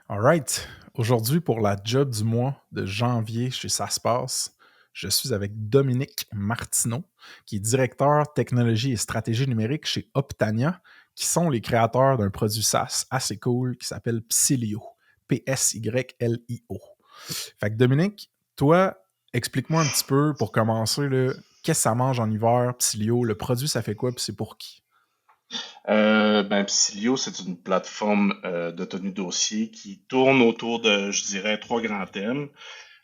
Alright. Aujourd'hui, pour la job du mois de janvier chez Ça se passe, je suis avec Dominique Martineau, qui est directeur technologie et stratégie numérique chez Optania, qui sont les créateurs d'un produit SaaS assez cool qui s'appelle Psylio. P-S-Y-L-I-O. Fait que Dominique, toi, explique-moi un petit peu pour commencer, là, qu'est-ce que ça mange en hiver, Psylio, le produit, ça fait quoi, puis c'est pour qui? Psylio, c'est une plateforme de tenue de dossier qui tourne autour de, je dirais, trois grands thèmes.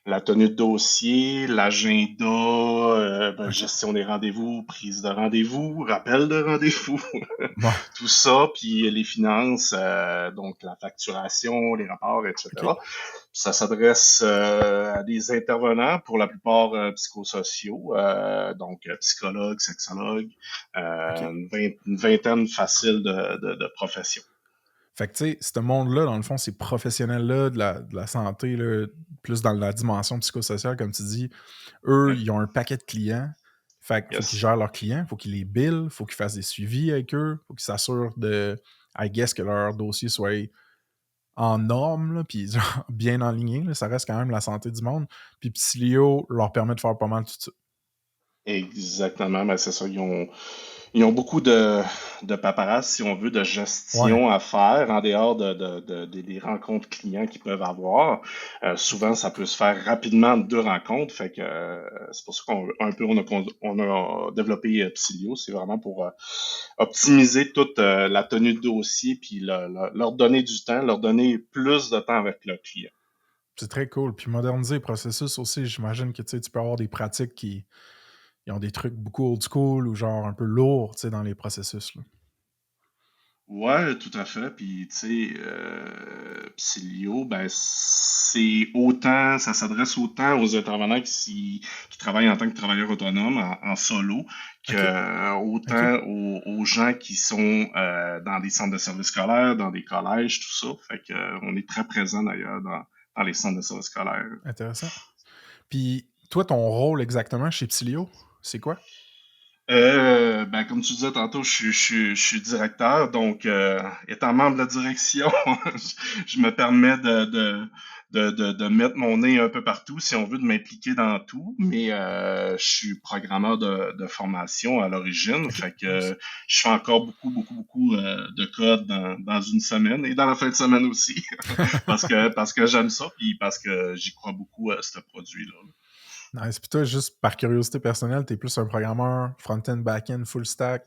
La tenue de dossier, l'agenda, OK. gestion des rendez-vous, prise de rendez-vous, rappel de rendez-vous, Bon, tout ça, puis les finances, donc la facturation, les rapports, OK. etc. Ça s'adresse à des intervenants, pour la plupart psychosociaux, donc psychologues, sexologues, OK. une vingtaine facile de professions. Fait que, tu sais, ce monde-là, dans le fond, ces professionnels-là de la santé, là, plus dans la dimension psychosociale, comme tu dis, eux, Ouais. ils ont un paquet de clients. Fait qu'il faut qu'ils Yes. gèrent leurs clients, il faut qu'ils les billent, il faut qu'ils fassent des suivis avec eux, il faut qu'ils s'assurent de, I guess, que leur dossier soit en norme, là, puis genre, bien aligné. Là, ça reste quand même la santé du monde. Puis Psylio leur permet de faire pas mal tout ça. Exactement, ben c'est ça. Ils ont beaucoup de paperasse, si on veut, de Ouais. gestion à faire en dehors des rencontres clients qu'ils peuvent avoir. Souvent, ça peut se faire rapidement de deux rencontres. Fait que c'est pour ça on a développé Psylio. C'est vraiment pour optimiser toute la tenue de dossier puis leur donner du temps, leur donner plus de temps avec le client. C'est très cool. Puis moderniser le processus aussi, j'imagine que tu sais, tu peux avoir des pratiques qui ils ont des trucs beaucoup old school ou genre un peu lourds, tu sais, dans les processus, là. Ouais, tout à fait. Puis, tu sais, Psylio, ben, c'est autant, ça s'adresse autant aux intervenants qui travaillent en tant que travailleurs autonomes, en solo, que OK. OK. autant aux gens qui sont dans des centres de services scolaires, dans des collèges, tout ça. Fait que, on est très présent d'ailleurs dans les centres de services scolaires. Intéressant. Puis toi, ton rôle exactement chez Psylio, c'est quoi? Comme tu disais tantôt, je suis directeur, donc étant membre de la direction, je me permets de mettre mon nez un peu partout, si on veut, de m'impliquer dans tout, mais je suis programmeur de formation à l'origine, OK, fait que nice. je fais encore beaucoup de code dans une semaine et dans la fin de semaine aussi, parce que j'aime ça, puis parce que j'y crois beaucoup à ce produit-là. Nice. Puis toi, juste par curiosité personnelle, t'es plus un programmeur front-end, back-end, full stack?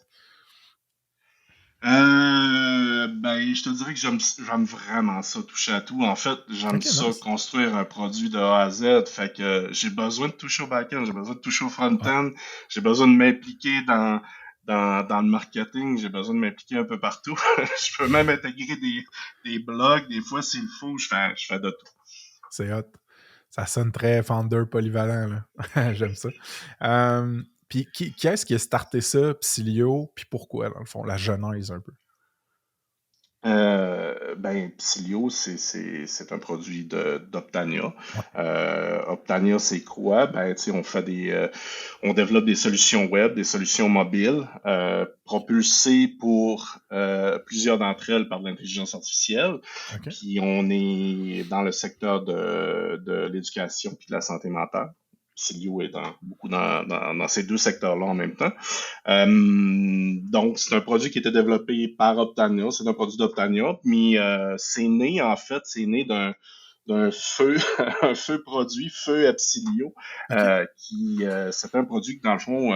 Je te dirais que j'aime vraiment ça, toucher à tout. En fait, j'aime OK, ça nice. construire un produit de A à Z. Fait que j'ai besoin de toucher au back-end, j'ai besoin de toucher au Ouais. front-end, j'ai besoin de m'impliquer dans le marketing, j'ai besoin de m'impliquer un peu partout. Je peux même intégrer des blogs, des fois s'il faut, je fais de tout. C'est hot. Ça sonne très founder polyvalent, là. J'aime ça. Puis qui est-ce qui a starté ça, Psylio, puis pourquoi, dans le fond, la genèse un peu? Psylio, c'est un produit d'Optania. Ouais. Optania, c'est quoi? Tu sais, on développe des solutions web, des solutions mobiles, propulsées pour plusieurs d'entre elles par de l'intelligence artificielle. OK. Puis on est dans le secteur de l'éducation puis de la santé mentale. Silio est dans ces deux secteurs-là en même temps. Donc, c'est un produit qui était développé par Optania, c'est un produit d'Optania, mais c'est né d'un feu, un feu produit, feu Epsilio, OK. c'était un produit que dans le fond,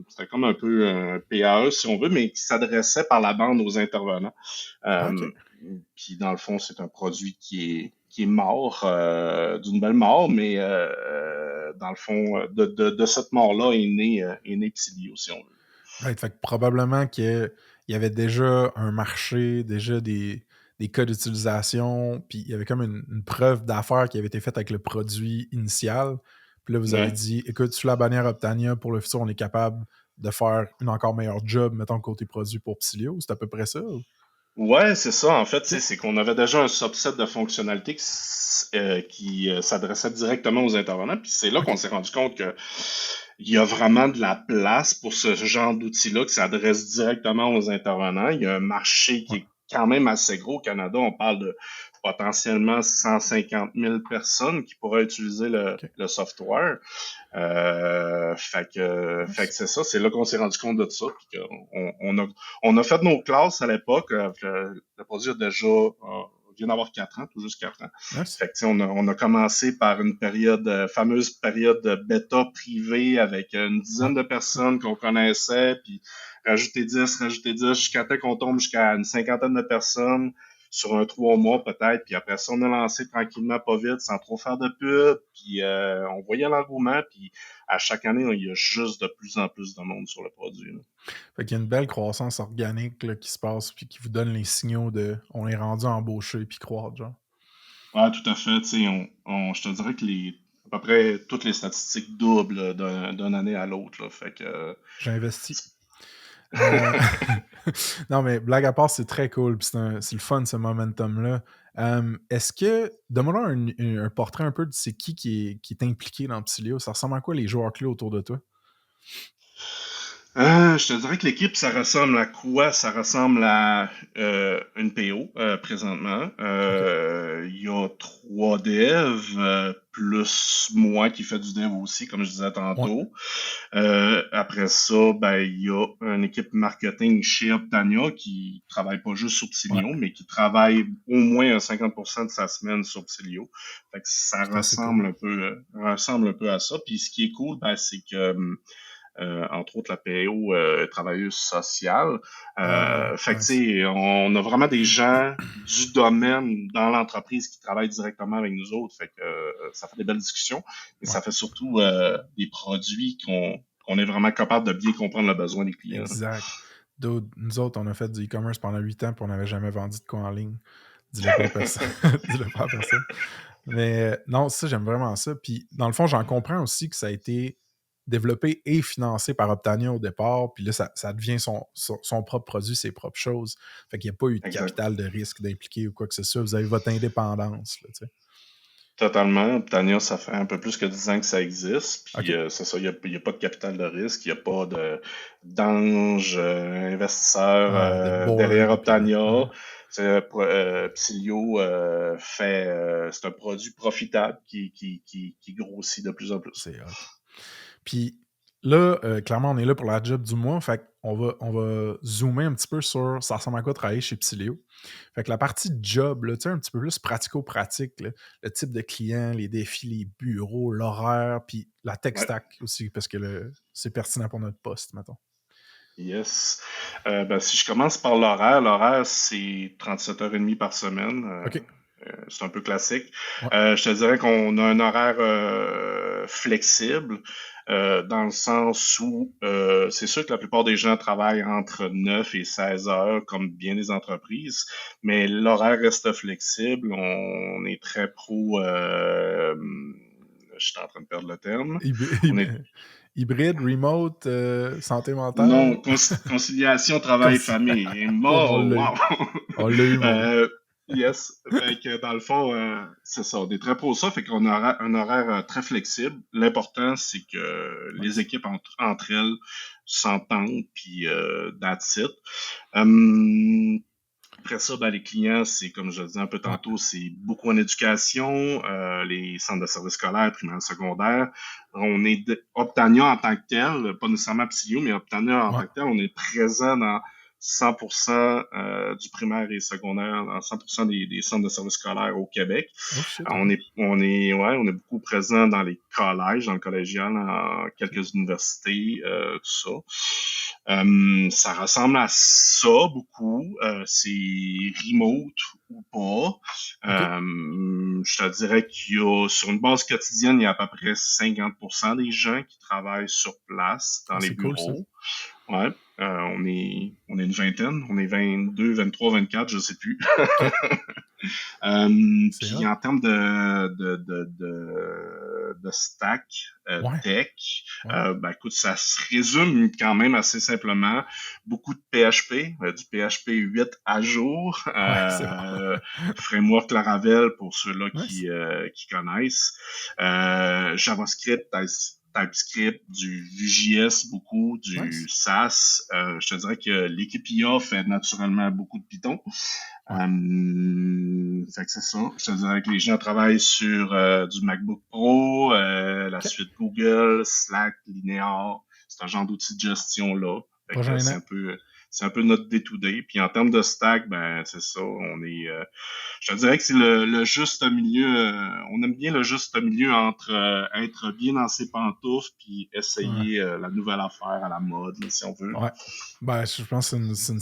c'était comme un peu un PAE si on veut, mais qui s'adressait par la bande aux intervenants. Ah, Euh, OK. Puis dans le fond, c'est un produit qui est mort, d'une belle mort, mais dans le fond, de cette mort-là est né Psylio, si on veut. Right, fait que probablement qu'il y avait déjà un marché, déjà des cas d'utilisation, puis il y avait comme une preuve d'affaires qui avait été faite avec le produit initial. Puis là, vous avez Ouais. dit, écoute, sous la bannière Optania, pour le futur, on est capable de faire une encore meilleure job, mettons, côté produit pour Psylio. C'est à peu près ça? Ou? Ouais, c'est ça. En fait, tu sais, OK. c'est qu'on avait déjà un subset de fonctionnalités qui s'adressait directement aux intervenants. Puis c'est là qu'on OK. s'est rendu compte que il y a vraiment de la place pour ce genre d'outil-là qui s'adresse directement aux intervenants. Il y a un marché Ouais. quand même assez gros. Au Canada, on parle de potentiellement 150 000 personnes qui pourraient utiliser OK. le software. Fait que Nice. c'est ça, c'est là qu'on s'est rendu compte de ça. Puis on a fait nos classes à l'époque. Le produit a déjà vient d'avoir 4 ans, tout juste 4 ans. Nice. Fait que, on a commencé par une période, fameuse période de bêta privée avec une Ouais. dizaine de personnes qu'on connaissait, puis rajouter 10, jusqu'à temps qu'on tombe jusqu'à une cinquantaine de personnes sur un 3 mois peut-être, puis après ça, on a lancé tranquillement, pas vite, sans trop faire de pub, puis on voyait l'engouement, puis à chaque année, il y a juste de plus en plus de monde sur le produit. Là. Fait qu'il y a une belle croissance organique là, qui se passe puis qui vous donne les signaux de on est rendu embauché puis croître, genre. Ouais, tout à fait, tu sais, je te dirais que à peu près toutes les statistiques doublent là, d'une année à l'autre, là, fait que... J'ai investi. Euh, non, mais blague à part, c'est très cool. Puis c'est le fun, ce momentum-là. Est-ce que, donne-moi un portrait un peu de c'est qui est impliqué dans Psylio. Ça ressemble à quoi les joueurs clés autour de toi? Je te dirais que l'équipe, ça ressemble à quoi? Ça ressemble à une PO présentement. OK. Il y a 3 devs, plus moi qui fais du dev aussi, comme je disais Ouais. tantôt. Après ça, ben, il y a une équipe marketing chez Optania qui travaille pas juste sur Ouais. Psylio, mais qui travaille au moins un 50% de sa semaine sur Psylio. Fait que ça C'est assez cool. ressemble un peu à ça. Puis ce qui est cool, ben, c'est que entre autres la PO travailleuse sociale. Fait que tu Nice. sais, on a vraiment des gens du domaine dans l'entreprise qui travaillent directement avec nous autres. Fait que ça fait des belles discussions, mais Ouais. ça fait surtout des produits qu'on est vraiment capable de bien comprendre le besoin des clients. Exact. Dude, nous autres, on a fait du e-commerce pendant 8 ans puis on n'avait jamais vendu de quoi en ligne. Dis-le pas à personne. Dis-le pas à personne. Mais non, ça, j'aime vraiment ça. Puis, dans le fond, j'en comprends aussi que ça a été développé et financé par Optania au départ. Puis là, ça devient son propre produit, ses propres choses. Fait qu'il n'y a pas eu de Exact. capital de risque d'impliquer ou quoi que ce soit. Vous avez votre indépendance. Là, tu sais. Totalement. Tania, ça fait un peu plus que 10 ans que ça existe. Puis OK. c'est ça, il y a pas de capital de risque, il n'y a pas d'ange investisseur Ouais, de derrière board. Puis de... Optania. Ouais, Psylio c'est un produit profitable qui grossit de plus en plus. c'est hot. Puis là, clairement, on est là pour la job du mois. Fait qu'on va zoomer un petit peu sur ça ressemble à quoi travailler chez Psylio. Fait que la partie job, là, tu sais, un petit peu plus pratico-pratique, là, le type de client, les défis, les bureaux, l'horaire, puis la tech Ouais. stack aussi, parce que c'est pertinent pour notre poste, mettons. Yes. Ben, si je commence par l'horaire, c'est 37h30 par semaine. OK. C'est un peu classique. Ouais. Je te dirais qu'on a un horaire flexible dans le sens où c'est sûr que la plupart des gens travaillent entre 9 et 16 heures, comme bien des entreprises, mais l'horaire reste flexible. On est très pro. Je suis en train de perdre le terme. On est Hybride, remote, santé Non, mentale. conciliation Conci- travail-famille. Et Oh, ben, wow! on l'a eu, mon gars. Yes. Fait que dans le fond, c'est ça. On est très pro ça, fait qu'on a un horaire très flexible. L'important, c'est que les Nice. équipes entre elles s'entendent, puis that's it. Hum, Après ça, ben, les clients, c'est comme je le disais un peu Ouais. tantôt, c'est beaucoup en éducation, les centres de services scolaires, primaires, secondaires. On est Optania en tant que tel, pas nécessairement Psylio, mais Optania en Ouais. tant que tel, on est présent dans 100% du primaire et secondaire, dans 100% des centres de services scolaires au Québec. Oh shit, OK. On est beaucoup présent dans les collèges, dans le collégial, dans quelques universités, tout ça. Ça ressemble à ça beaucoup. C'est remote ou pas. OK. Je te dirais qu'il y a, sur une base quotidienne, il y a à peu près 50% des gens qui travaillent sur place dans Ah, les c'est cool, ça. bureaux. Ouais. On est une vingtaine. On est 22, 23, 24, je sais plus. OK. C'est Puis hot. en termes de stack Ouais. tech, Ouais. ben écoute, ça se résume quand même assez simplement. Beaucoup de PHP, du PHP 8 à jour, Ouais, c'est bon. framework Laravel pour ceux-là Nice. qui connaissent, JavaScript TypeScript, du Vue.js beaucoup, du Nice. Sass. Je te dirais que l'équipe IA fait naturellement beaucoup de Python. Ouais. Fait que c'est ça. Je te dirais que les gens travaillent sur du MacBook Pro, la OK. suite Google, Slack, Linear, c'est un genre d'outil de gestion-là. Fait Pas que gênant. c'est un peu notre day-to-day. Puis en termes de stack, ben c'est ça, je te dirais que c'est le juste milieu. On aime bien le juste milieu entre être bien dans ses pantoufles puis Ouais. essayer la nouvelle affaire à la mode, là, si on veut. Ouais. Ben, je pense que c'est une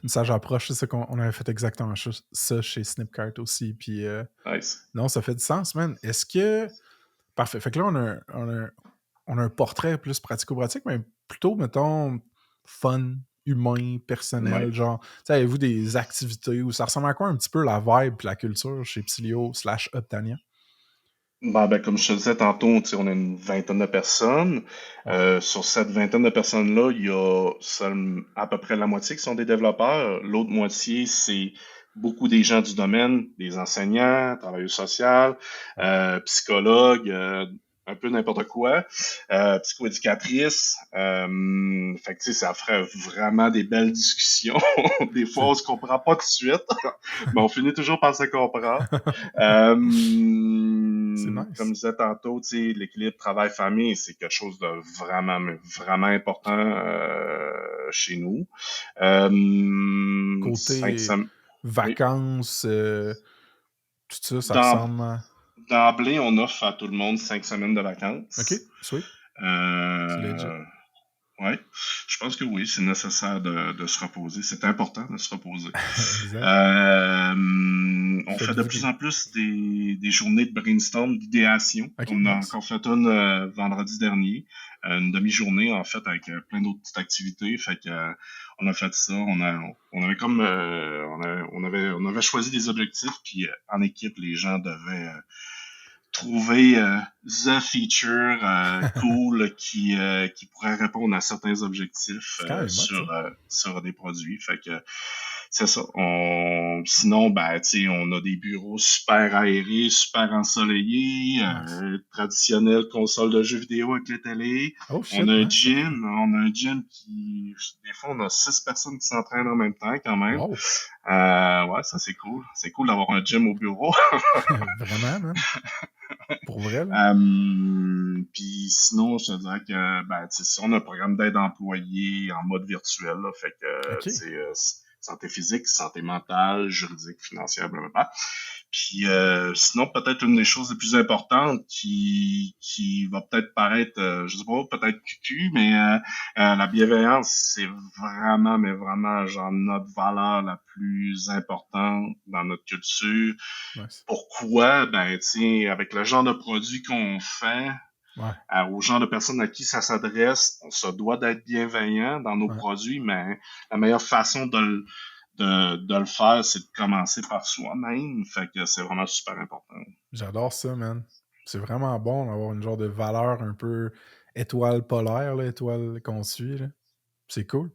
sage approche. C'est ça qu'on on avait fait exactement ça chez Snipcart aussi. Puis Nice. non, ça fait du sens, man. Est-ce que. Parfait. Fait que là, on a un portrait plus pratico-pratique, mais plutôt, mettons, fun, humain, Ouais. personnel. Genre, tu sais, avez-vous des activités où ça ressemble à quoi un petit peu la vibe et la culture chez Psylio/Optania? Ben, comme je te disais tantôt, tu sais, on a une vingtaine de personnes. Ouais. Sur cette vingtaine de personnes-là, il y a à peu près la moitié qui sont des développeurs. L'autre moitié, c'est beaucoup des gens du domaine, des enseignants, travailleurs sociaux, Ouais. psychologues, un peu n'importe quoi, psychoéducatrices. Fait que, tu sais, ça ferait vraiment des belles discussions. Des fois, C'est on se comprend pas tout de suite, mais on finit toujours par se comprendre. Euh, c'est Comme je nice. disais tantôt, tu sais, l'équilibre travail-famille, c'est quelque chose de vraiment, mais vraiment important chez nous. Cinq Côté sem- oui. vacances, tout ça, ça D'em- ressemble à... D'emblée, on offre à tout le monde 5 semaines de OK, vacances. sweet. C'est legit. Euh, ouais, je pense que oui, c'est nécessaire de se reposer. C'est important de se reposer. Exact. On fait de Faites-vous plus des... en plus des journées de brainstorm, d'idéation. OK, On a nice. encore fait une vendredi dernier, une demi-journée en fait avec plein d'autres petites activités. Fait que on a fait ça. On avait comme on avait choisi des objectifs puis en équipe les gens devaient trouver the feature cool qui pourrait répondre à certains objectifs C'est quand même hot, ça. sur des produits. Fait que c'est ça. Sinon, ben, tu sais, on a des bureaux super aérés, super ensoleillés, Nice. traditionnelle console de jeux vidéo avec les télé. Oh shit, nice, OK. On a un gym des fois, on a 6 personnes qui s'entraînent en même temps quand même. Wow. Ouais, ça c'est cool. C'est cool d'avoir un gym au bureau. Vraiment, man. Pour vrai, là. Puis sinon, je te dirais que ben, tu sais, on a un programme d'aide employée en mode virtuel, là, fait que tu OK. sais, santé physique, santé mentale, juridique, financière, blablabla. Puis sinon, peut-être une des choses les plus importantes qui va peut-être paraître, je sais pas, peut-être cucu, mais la bienveillance, c'est vraiment, mais vraiment, genre, notre valeur la plus importante dans notre culture. Nice. Pourquoi? Ben, tu sais, avec le genre de produit qu'on fait, Ouais, au genre de personnes à qui ça s'adresse, on se doit d'être bienveillant dans nos ouais. produits, mais la meilleure façon de le faire, c'est de commencer par soi-même. Fait que c'est vraiment super important. J'adore ça, man. C'est vraiment bon d'avoir une genre de valeur un peu étoile polaire, là, étoile qu'on suit, là. C'est cool.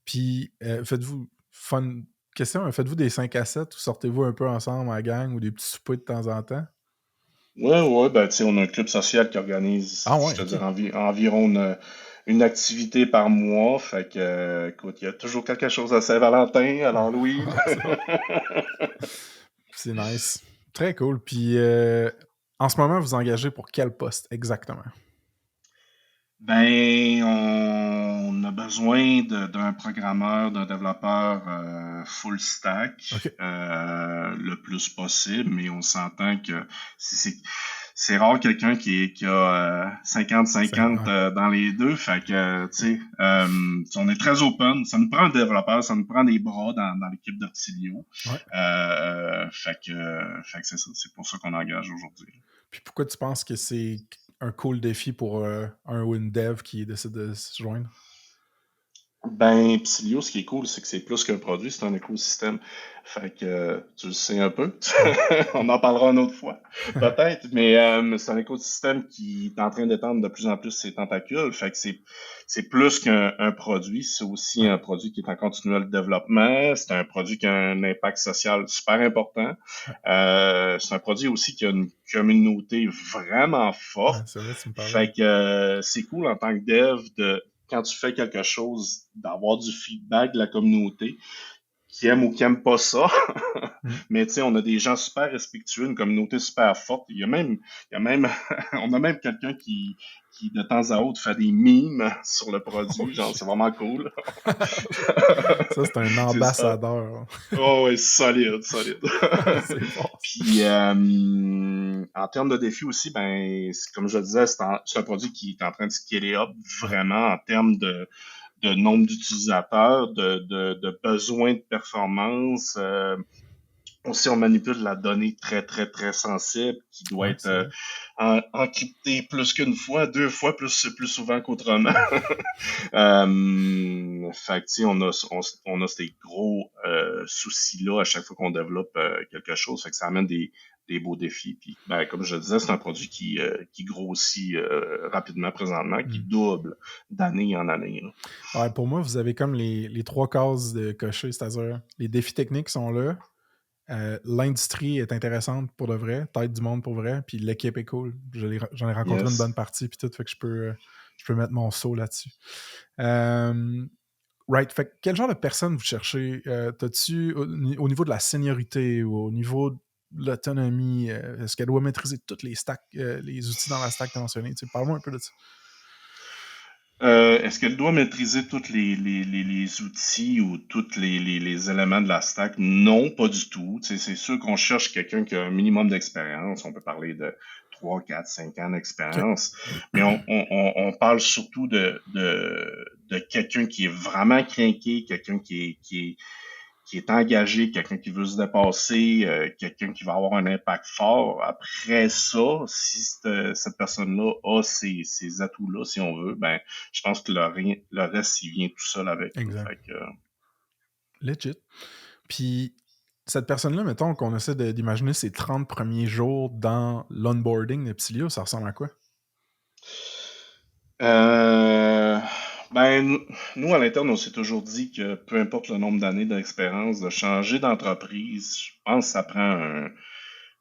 Puis, faites-vous fun question, faites-vous des 5 à 7 ou sortez-vous un peu ensemble à la gang ou des petits soupers de temps en temps? Ouais, ouais, ben, tu sais, on a un club social qui organise, Ah je ouais, te OK. dirais, environ une activité par mois. Fait que, écoute, il y a toujours quelque chose à Saint-Valentin, à l'Halloween. Ouais, c'est nice. Très cool. Puis, en ce moment, vous engagez pour quel poste exactement? Ben, on a besoin d'un programmeur, d'un développeur full stack OK. le plus possible, mais on s'entend que c'est c'est rare quelqu'un qui a 50-50 Ouais, dans les deux. Fait que, tu sais, on est très open. Ça nous prend un développeur, ça nous prend des bras dans l'équipe d'Artilio. ouais. Fait que c'est ça, c'est pour ça qu'on engage aujourd'hui. Puis pourquoi tu penses que c'est un cool défi pour un ou une dev qui décide de se joindre? Ben, Psylio, ce qui est cool, c'est que c'est plus qu'un produit, c'est un écosystème. Fait que tu le sais un peu. Ouais. On en parlera une autre fois, peut-être, mais c'est un écosystème qui est en train d'étendre de plus en plus ses tentacules. Fait que c'est plus qu'un produit, c'est aussi Ouais. un produit qui est en continuel développement. C'est un produit qui a un impact social super important. Ouais. C'est un produit aussi qui a une communauté vraiment Ouais, forte. c'est vrai, tu me parlais. Fait que c'est cool en tant que dev de quand tu fais quelque chose, d'avoir du feedback de la communauté qui aime ou qui aime pas ça. Mm. Mais tu sais, on a des gens super respectueux, une communauté super forte. Il y a même, on a même quelqu'un qui de temps à autre fait des mimes sur le Oh produit. Genre, shit. c'est vraiment cool. Ça, c'est un C'est ça. ambassadeur. Oh ouais, solide, solide. C'est fort. Puis en termes de défis aussi, ben comme je le disais, c'est un produit qui est en train de scaler up Ouais. vraiment en termes de nombre d'utilisateurs, de besoins de performance. Aussi, on manipule la donnée très, très, très sensible qui doit Ouais, être c'est vrai. encryptée plus qu'une fois, deux fois plus souvent qu'autrement. Fait que, tu sais, on a ces gros soucis-là à chaque fois qu'on développe quelque chose. Fait que ça amène des beaux défis. Puis, ben, comme je le disais, c'est un produit qui grossit rapidement présentement, qui Mm. double d'année en année, là. Ouais, pour moi, vous avez comme les trois cases de cocher, c'est-à-dire les défis techniques sont là, l'industrie est intéressante pour de vrai, tête du monde pour vrai, puis l'équipe est cool. J'en ai rencontré une bonne Yes. partie, puis tout, fait que je peux mettre mon saut là-dessus. Euh, right, fait que quel genre de personne vous cherchez? T'as-tu, au niveau de la seniorité ou au niveau de l'autonomie, est-ce qu'elle doit maîtriser tous les stacks, les outils dans la stack que tu as mentionné? Tu sais, parle-moi un peu de ça. Est-ce qu'elle doit maîtriser tous les outils ou tous les éléments de la stack? Non, pas du tout. Tu sais, c'est sûr qu'on cherche quelqu'un qui a un minimum d'expérience. On peut parler de 3, 4, 5 ans OK. d'expérience. Mais on parle surtout de quelqu'un qui est vraiment craqué, quelqu'un qui est engagé, quelqu'un qui veut se dépasser, quelqu'un qui va avoir un impact fort. Après ça, si cette personne-là a ces atouts-là, si on veut, ben, je pense que le reste, il vient tout seul avec. Là. Exact. Fait que, Legit. Puis, cette personne-là, mettons qu'on essaie d'imaginer ses 30 premiers jours dans l'onboarding de Psylio, ça ressemble à quoi? Euh, ben, nous, à l'interne, on s'est toujours dit que peu importe le nombre d'années d'expérience, de changer d'entreprise, je pense que ça prend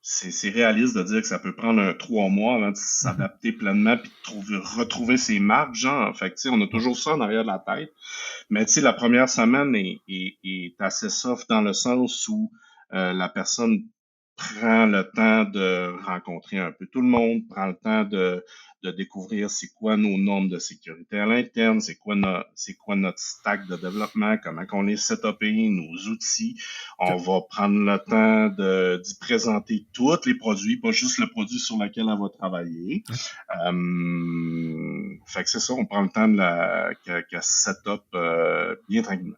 c'est réaliste de dire que ça peut prendre 3 mois avant de Mhm. s'adapter pleinement puis de retrouver ses marques, genre. Fait que, tu sais, on a Ouais. toujours ça en arrière de la tête. Mais, tu sais, la première semaine est assez soft dans le sens où la personne prend le temps de rencontrer un peu tout le monde, prend le temps de découvrir c'est quoi nos normes de sécurité à l'interne, c'est quoi notre stack de développement, comment qu'on est setupé, nos outils. On OK. va prendre le temps d'y présenter tous les produits, pas juste le produit sur lequel on va travailler. Ouais. Fait que c'est ça, on prend le temps qu'elle setup bien tranquillement.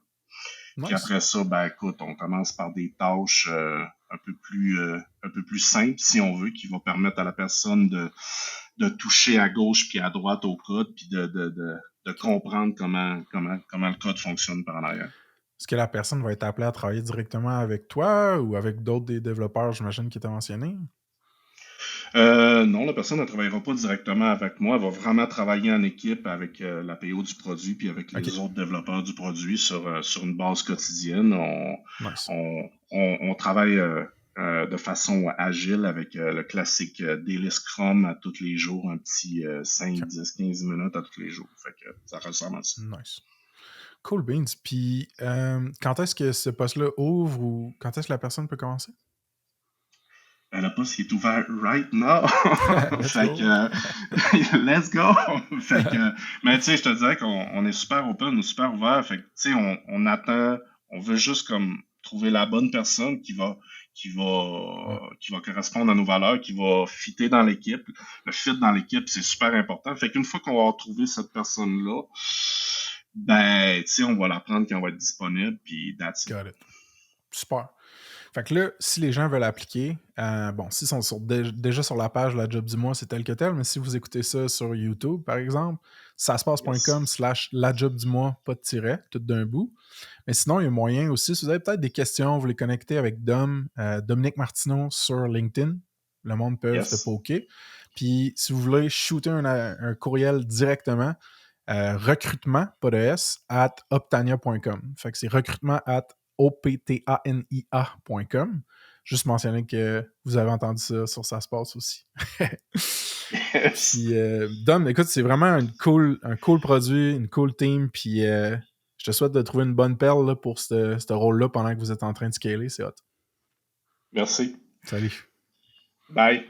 Puis Nice. après ça, ben écoute, on commence par des tâches un peu plus simples, si on veut, qui vont permettre à la personne de toucher à gauche puis à droite au code, puis de comprendre comment le code fonctionne par en arrière. Est-ce que la personne va être appelée à travailler directement avec toi ou avec d'autres des développeurs, j'imagine, qui étaient mentionnés? Non, la personne ne travaillera pas directement avec moi. Elle va vraiment travailler en équipe avec la PO du produit puis avec OK. les autres développeurs du produit sur une base quotidienne. Nice. On travaille de façon agile avec le classique Daily Scrum à tous les jours, un petit 5, OK. 10, 15 minutes à tous les jours. Fait que ça ressemble à ça. Nice. Cool beans. Puis, quand est-ce que ce poste-là ouvre ou quand est-ce que la personne peut commencer? Le poste est ouvert right now. Let's Fait que, go. let's go. Fait que, mais tu sais, je te dirais qu'on est super open, on est super ouvert. Fait que, tu sais, on attend, on veut juste comme trouver la bonne personne Mm. qui va correspondre à nos valeurs, qui va fitter dans l'équipe. Le fit dans l'équipe, c'est super important. Fait qu'une fois qu'on va trouver cette personne-là, ben, tu sais, on va la prendre quand elle va être disponible, puis that's it. Got it. Super. Fait que là, si les gens veulent appliquer, bon, s'ils sont déjà sur la page La Job du mois, c'est tel que tel, mais si vous écoutez ça sur YouTube, par exemple, saspace.com/lajobdumois, pas de tiret, tout d'un bout. Mais sinon, il y a moyen aussi, si vous avez peut-être des questions, vous les connectez avec Dominique Martineau sur LinkedIn. Le monde peut te Yes. poker. Puis, si vous voulez shooter un courriel directement, recrutement, pas de S, @optania.com. Fait que c'est recrutement @optania.com. Juste mentionner que vous avez entendu ça sur Ça se passe aussi. Yes. Puis, Dom, écoute, c'est vraiment un cool produit, une cool team. Puis, je te souhaite de trouver une bonne perle là, pour ce rôle-là pendant que vous êtes en train de scaler. C'est hot. Merci. Salut. Bye.